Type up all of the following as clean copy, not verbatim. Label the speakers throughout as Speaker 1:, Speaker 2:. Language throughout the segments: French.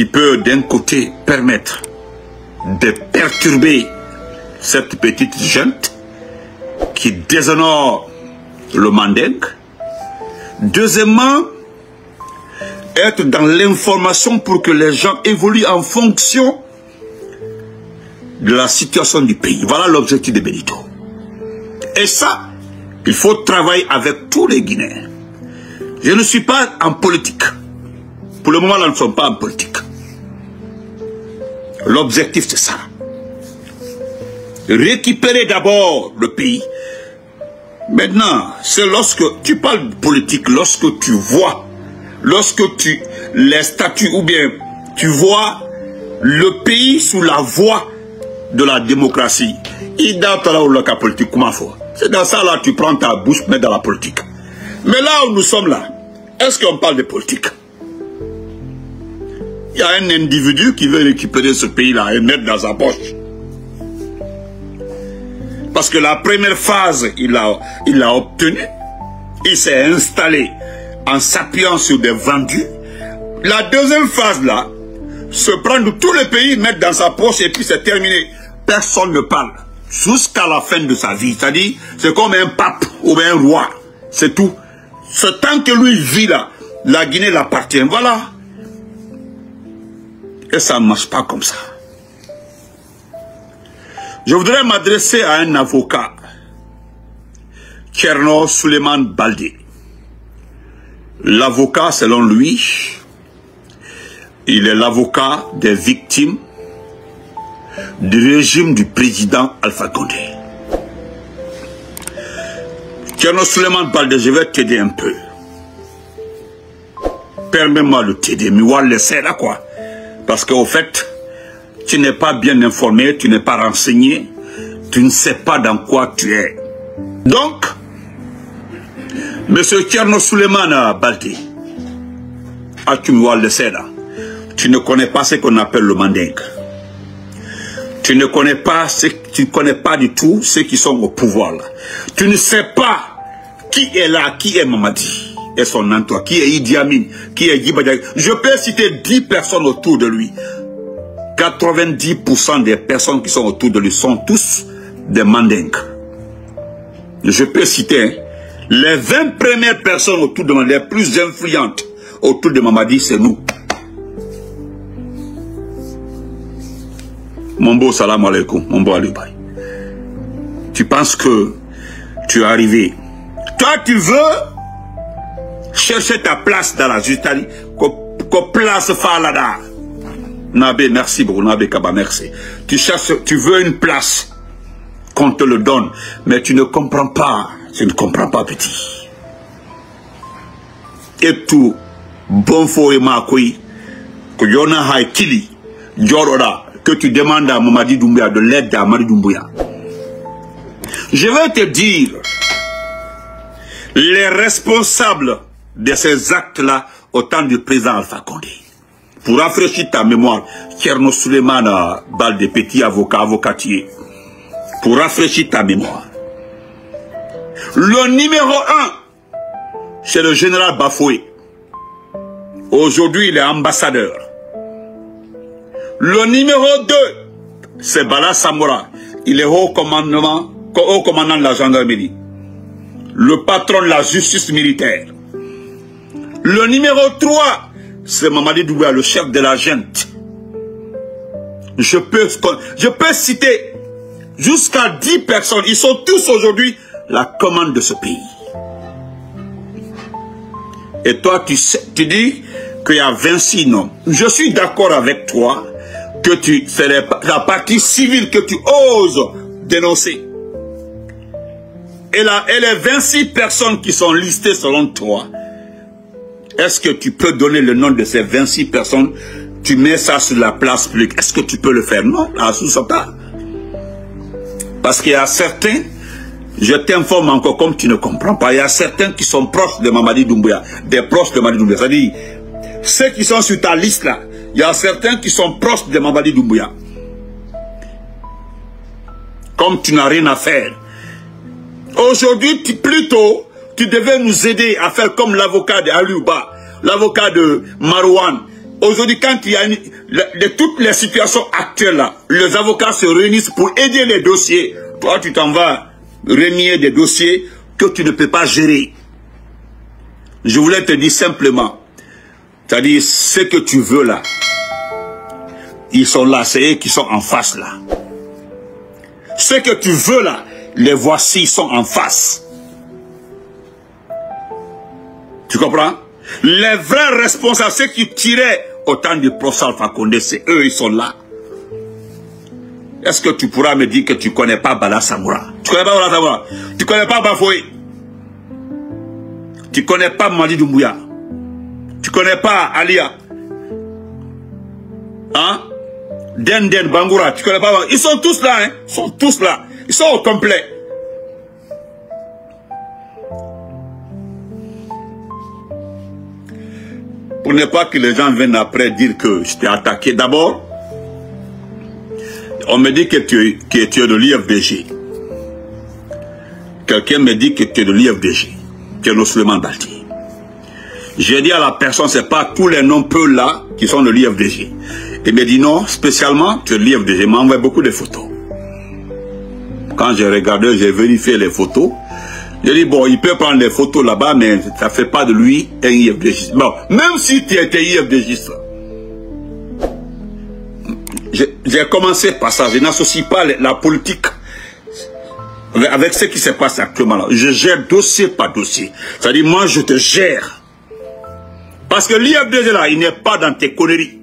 Speaker 1: qui peut d'un côté permettre de perturber cette petite junte qui déshonore le Mandingue. Deuxièmement, être dans l'information pour que les gens évoluent en fonction de la situation du pays. Voilà l'objectif de Benito. Et ça, il faut travailler avec tous les Guinéens. Je ne suis pas en politique. Pour le moment, là, nous ne sommes pas en politique. L'objectif, c'est ça. Récupérer d'abord le pays. Maintenant, c'est lorsque tu parles de politique, lorsque tu vois, les statuts ou bien tu vois le pays sous la voie de la démocratie. C'est dans ça là tu prends ta bouche, mets dans la politique. Mais là où nous sommes là, est-ce qu'on parle de politique? Il y a un individu qui veut récupérer ce pays-là et mettre dans sa poche. Parce que la première phase, il l'a obtenu. Il s'est installé en s'appuyant sur des vendus. La deuxième phase là, se prendre tous les pays, mettre dans sa poche et puis c'est terminé. Personne ne parle. Jusqu'à la fin de sa vie. C'est-à-dire, c'est comme un pape ou un roi. C'est tout. Ce temps que lui vit là, la Guinée l'appartient. Voilà. Et ça ne marche pas comme ça. Je voudrais m'adresser à un avocat, Thierno Souleymane Baldé. L'avocat, selon lui, il est l'avocat des victimes du régime du président Alpha Condé. Thierno Souleymane Baldé, je vais t'aider un peu. Permets-moi de t'aider, mais on va laisser là quoi. Parce qu'au fait, tu n'es pas bien informé, tu n'es pas renseigné, tu ne sais pas dans quoi tu es. Donc, monsieur Thierno Souleymane Baldé, tu ne connais pas ce qu'on appelle le Mandingue. Tu ne connais pas du tout ceux qui sont au pouvoir là. Tu ne sais pas qui est là, qui est Mamadi et son entourage, qui est Idi Amin, qui est Djiba Diagne. Je peux citer 10 personnes autour de lui. 90% des personnes qui sont autour de lui sont tous des Mandingues. Je peux citer les 20 premières personnes autour de moi, les plus influentes autour de Mamadi, c'est nous. Mon beau salam alaikum, mon beau Alibay. Tu penses que tu es arrivé. Toi, tu veux chercher ta place dans la justice. Qu'on place Falada. Nabé, merci beaucoup. Nabé Kaba, merci. Tu veux une place qu'on te le donne, mais tu ne comprends pas. Tu ne comprends pas, petit. Et tout, bon faux et makoui, que Yona Haïkili, Djorora, que tu demandes à Mamadi Doumbouya de l'aide à Mamadi Doumbouya. Je vais te dire les responsables de ces actes-là au temps du président Alpha Condé. Pour rafraîchir ta mémoire, Thierno Souleymane Baldé, petit avocat, avocatier. Pour rafraîchir ta mémoire. Le numéro 1, c'est le général Bafoué. Aujourd'hui, il est ambassadeur. Le numéro 2, c'est Bala Samora. Il est haut commandant de la gendarmerie. Le patron de la justice militaire. Le numéro 3, c'est Mamadi Doumbouya, le chef de la junte. Je peux citer jusqu'à 10 personnes. Ils sont tous aujourd'hui la commande de ce pays. Et toi, tu dis qu'il y a 26 noms. Je suis d'accord avec toi que c'est la partie civile que tu oses dénoncer. Et les 26 personnes qui sont listées selon toi, est-ce que tu peux donner le nom de ces 26 personnes? Tu mets ça sur la place publique. Est-ce que tu peux le faire? Non, à Soussata. Parce qu'il y a certains, je t'informe encore comme tu ne comprends pas, il y a certains qui sont proches de Mamadi Doumbouya, des proches de Mamadi Doumbouya. C'est-à-dire, ceux qui sont sur ta liste là, il y a certains qui sont proches de Mamadi Doumbouya. Comme tu n'as rien à faire. Aujourd'hui, plutôt, tu devais nous aider à faire comme l'avocat de Aliouba, l'avocat de Marouane, Aujourd'hui, quand il y a de toutes les situations actuelles là, les avocats se réunissent pour aider les dossiers. Toi, tu t'en vas renier des dossiers que tu ne peux pas gérer. Je voulais te dire simplement, c'est-à-dire ce que tu veux là, ils sont là, c'est eux qui sont en face là. Ce que tu veux là, les voici, ils sont en face. Tu comprends? Les vrais responsables, ceux qui tiraient au temps du professeur Alpha Condé, c'est eux, ils sont là. Est-ce que tu pourras me dire que tu ne connais pas Bala Samoura? Tu ne connais pas Bala Samoura? Tu ne connais pas Bafoé? Tu ne connais pas Madi Doumbouya? Tu ne connais pas Alia? Hein? Den Bangoura, tu ne connais pas? Ils sont tous là, hein? Ils sont tous là. Ils sont au complet. Pour ne pas que les gens viennent après dire que je t'ai attaqué. D'abord, on me dit que tu es de l'IFDG. Quelqu'un me dit que tu es de l'IFDG. Tu es le Suleiman Balti. J'ai dit à la personne, ce n'est pas tous les noms peu là qui sont de l'IFDG. Il me dit non, spécialement, tu es de l'IFDG. Il m'a envoyé beaucoup de photos. Quand j'ai regardé, j'ai vérifié les photos. J'ai dit, bon, il peut prendre les photos là-bas, mais ça ne fait pas de lui un IFDG. Bon, même si tu étais IFDG, j'ai commencé par ça. Je n'associe pas la politique avec ce qui se passe actuellement là. Je gère dossier par dossier. C'est-à-dire, moi, je te gère. Parce que l'IFDG là, il n'est pas dans tes conneries.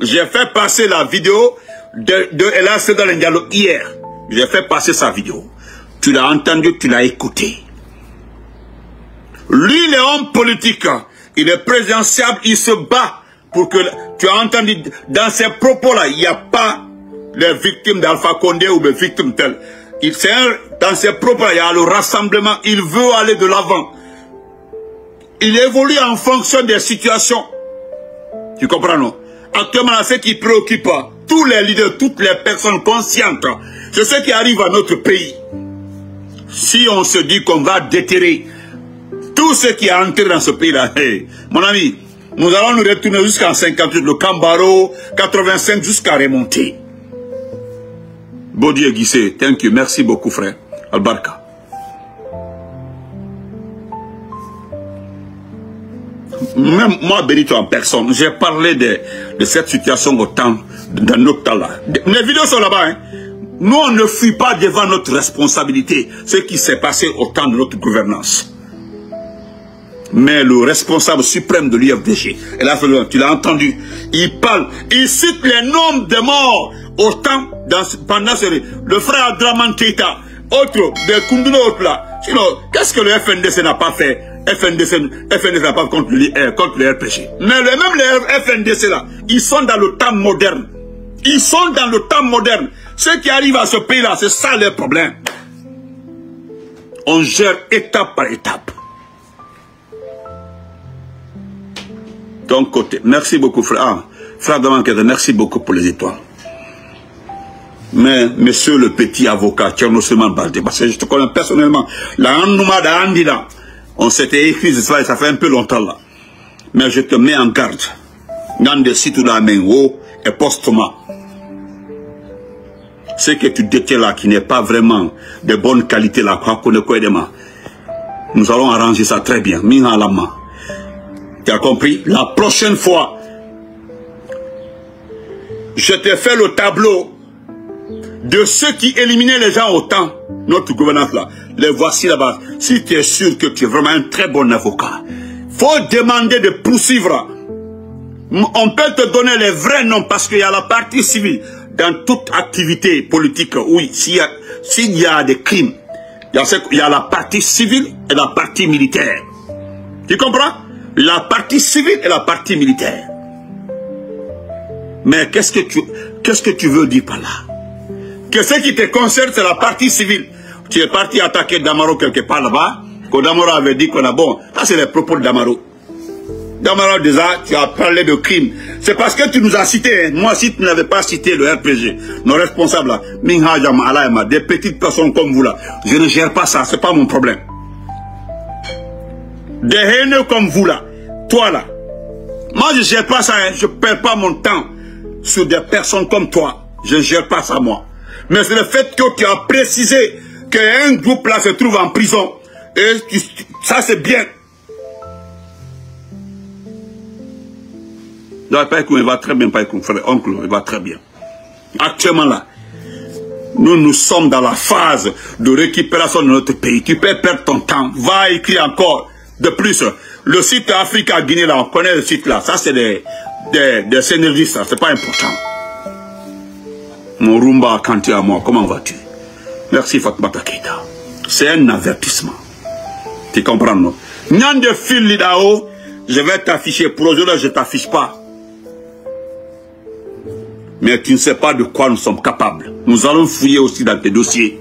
Speaker 1: J'ai fait passer la vidéo de Ella Sedal Ndialo hier. J'ai fait passer sa vidéo. Tu l'as entendu, tu l'as écouté. Lui, il est homme politique. Il est présidentiable, il se bat pour que... Tu as entendu, dans ses propos-là, il n'y a pas les victimes d'Alpha Condé ou les victimes telles. Dans ses propos-là, il y a le rassemblement. Il veut aller de l'avant. Il évolue en fonction des situations. Tu comprends, non? Actuellement, ce qui préoccupe tous les leaders, toutes les personnes conscientes, c'est ce qui arrive à notre pays. Si on se dit qu'on va déterrer tout ce qui est entré dans ce pays-là, hey, mon ami, nous allons nous retourner jusqu'en 58, le Cambaro, 85, jusqu'à remonter. Bodier Guissé, thank you, merci beaucoup frère. Albarka. Même moi, Benito en personne, j'ai parlé de cette situation au temps, dans notre temps là. Les vidéos sont là-bas, hein. Nous, on ne fuit pas devant notre responsabilité, ce qui s'est passé au temps de notre gouvernance. Mais le responsable suprême de l'IFDG, tu l'as entendu, il parle, il cite les noms de morts au temps, pendant le frère Adraman Keita, autre, de Koundouno, autre là. Sinon, qu'est-ce que le FNDC n'a pas fait? FNDC n'a pas contre le RPG. Mais même les FNDC là, ils sont dans le temps moderne. Ils sont dans le temps moderne. Ce qui arrive à ce pays-là, c'est ça le problème. On gère étape par étape. Ton côté. Merci beaucoup, frère. Ah, frère Damankete, merci beaucoup pour les étoiles. Mais, monsieur le petit avocat, Tcherno Suleiman Balti, parce que je te connais personnellement, la Annouma d'Andina, on s'était écrit ça, ça fait un peu longtemps là. Mais je te mets en garde. Nande si tout la main haut et postuma. Ce que tu détiens là, qui n'est pas vraiment de bonne qualité là, nous allons arranger ça très bien. Tu as compris? La prochaine fois, je te fais le tableau de ceux qui éliminaient les gens au temps, notre gouvernance là. Les voici là-bas. Si tu es sûr que tu es vraiment un très bon avocat, faut demander de poursuivre. On peut te donner les vrais noms parce qu'il y a la partie civile. Dans toute activité politique, oui, s'il y a des crimes, il y a la partie civile et la partie militaire. Tu comprends? La partie civile et la partie militaire. Mais qu'est-ce que tu veux dire par là? Que ce qui te concerne, c'est la partie civile. Tu es parti attaquer Damaro quelque part là-bas, que Damaro avait dit qu'on a bon. Ça, c'est les propos de Damaro. Damaro, déjà, tu as parlé de crime. C'est parce que tu nous as cité. Hein. Moi, si tu n'avais pas cité le RPG, nos responsables là, Minghajama, Alaïma, des petites personnes comme vous là, je ne gère pas ça, c'est pas mon problème. Des haineux comme vous là, toi là, Moi, je ne gère pas ça. Hein. Je ne perds pas mon temps sur des personnes comme toi. Je ne gère pas ça, moi. Mais c'est le fait que tu as précisé qu'un groupe là se trouve en prison. Et ça, c'est bien. Il va très bien, frère, oncle, il va très bien. Actuellement là, nous sommes dans la phase de récupération de notre pays. Tu peux perdre ton temps. Va écrire encore. De plus, le site Africa Guinée là, on connaît le site là. Ça, c'est des synergies, ça. C'est pas important. Mon Rumba Kanté à moi, comment vas-tu? Merci Fatmata Keita. C'est un avertissement. Tu comprends, non? Nyan de fil lidao, je vais t'afficher. Pour aujourd'hui, je ne t'affiche pas. Mais tu ne sais pas de quoi nous sommes capables. Nous allons fouiller aussi dans tes dossiers.